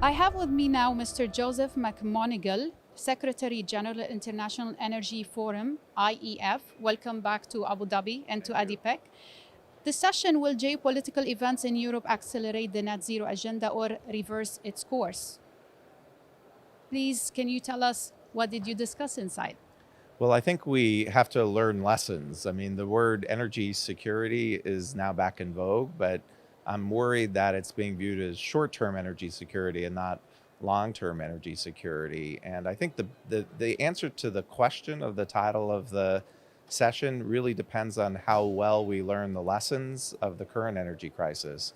I have with me now Mr. Joseph McMonigle, Secretary General International Energy Forum, IEF. Welcome back to Abu Dhabi and to ADIPEC. The session: will geopolitical events in Europe accelerate the net zero agenda or reverse its course? Please, can you tell us what did you discuss inside? Well, I think we have to learn lessons. I mean, the word energy security is now back in vogue, but I'm worried that it's being viewed as short-term energy security and not long-term energy security. And I think the answer to the question of the title of the session really depends on how well we learn the lessons of the current energy crisis.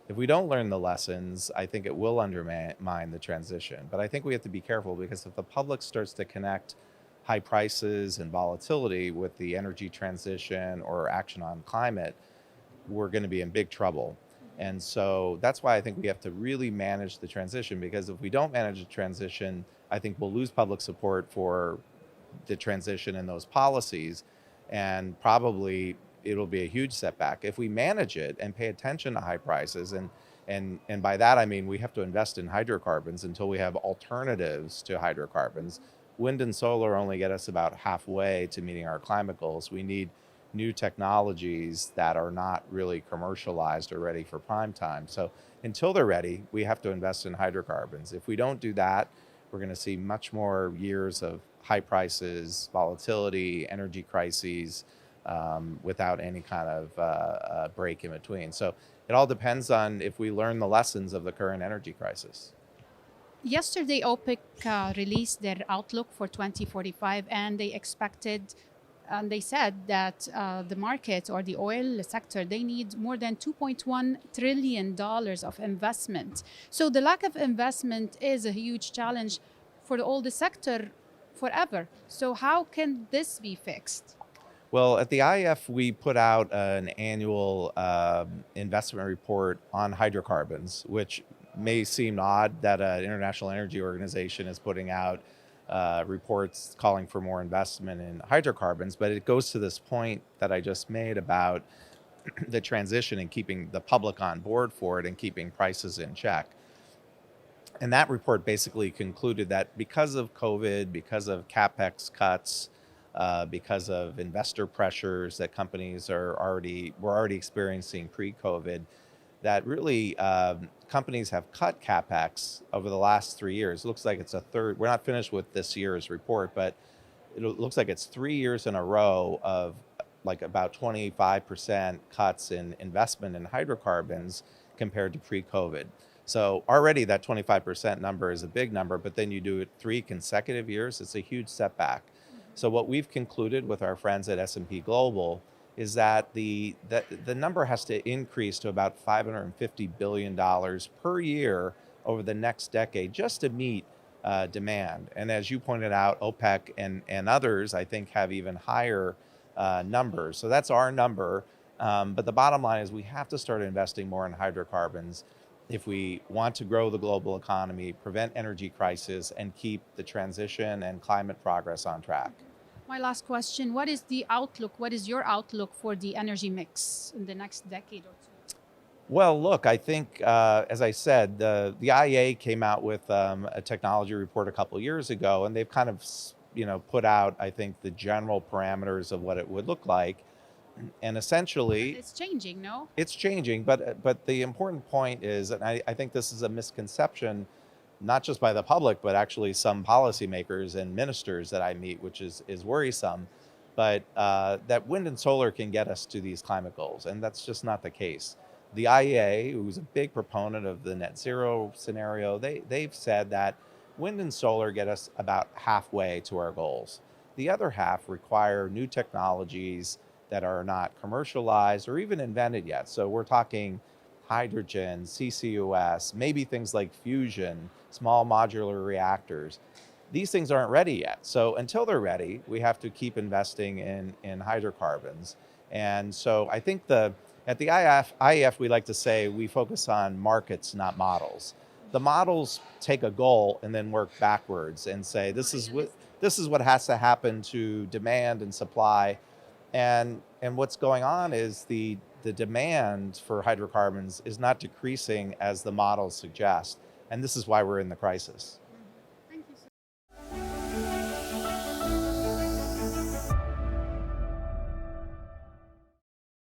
If we don't learn the lessons, I think it will undermine the transition. But I think we have to be careful, because if the public starts to connect high prices and volatility with the energy transition or action on climate, we're going to be in big trouble. And so that's why I think we have to really manage the transition, because if we don't manage the transition, I think we'll lose public support for the transition and those policies, and probably it'll be a huge setback. If we manage it and pay attention to high prices, and by that I mean we have to invest in hydrocarbons until we have alternatives to hydrocarbons. Wind and solar only get us about halfway to meeting our climate goals. We need new technologies that are not really commercialized or ready for prime time. So until they're ready, we have to invest in hydrocarbons. If we don't do that, we're going to see much more years of high prices, volatility, energy crises, without any kind of break in between. So it all depends on if we learn the lessons of the current energy crisis. Yesterday, OPEC released their outlook for 2045, and they said that the market or the oil sector, they need more than $2.1 trillion of investment. So the lack of investment is a huge challenge for all the sector forever. So how can this be fixed? Well, at the IF, we put out an annual investment report on hydrocarbons, which may seem odd that an international energy organization is putting out reports calling for more investment in hydrocarbons, but it goes to this point that I just made about the transition and keeping the public on board for it and keeping prices in check. And that report basically concluded that because of COVID, because of CapEx cuts, because of investor pressures that companies were already experiencing pre-COVID, that really companies have cut CapEx over the last 3 years. It looks like it's a third. We're not finished with this year's report, but it looks like it's 3 years in a row of like about 25% cuts in investment in hydrocarbons compared to pre-COVID. So already that 25% number is a big number, but then you do it 3 consecutive years, it's a huge setback. So what we've concluded with our friends at S&P Global is that the number has to increase to about $550 billion per year over the next decade just to meet demand. And as you pointed out, OPEC and others, I think, have even higher numbers. So that's our number. But the bottom line is we have to start investing more in hydrocarbons if we want to grow the global economy, prevent energy crisis, and keep the transition and climate progress on track. My last question: what is the outlook? What is your outlook for the energy mix in the next decade or two? Well, look, I think, as I said, the IEA came out with a technology report a couple of years ago, and they've kind of, put out, I think, the general parameters of what it would look like. And essentially, It's changing, no? it's changing, but the important point is, and I think this is a misconception, not just by the public, but actually some policymakers and ministers that I meet, which is worrisome, but that wind and solar can get us to these climate goals, and that's just not the case. The IEA, who's a big proponent of the net zero scenario, they've said that wind and solar get us about halfway to our goals. The other half require new technologies that are not commercialized or even invented yet. So we're talking hydrogen, CCUS, maybe things like fusion, small modular reactors. These things aren't ready yet. So until they're ready, we have to keep investing in hydrocarbons. And so I think at the IEF, we like to say we focus on markets, not models. The models take a goal and then work backwards and say, this is what has to happen to demand and supply. And what's going on is the demand for hydrocarbons is not decreasing as the models suggest. And this is why we're in the crisis.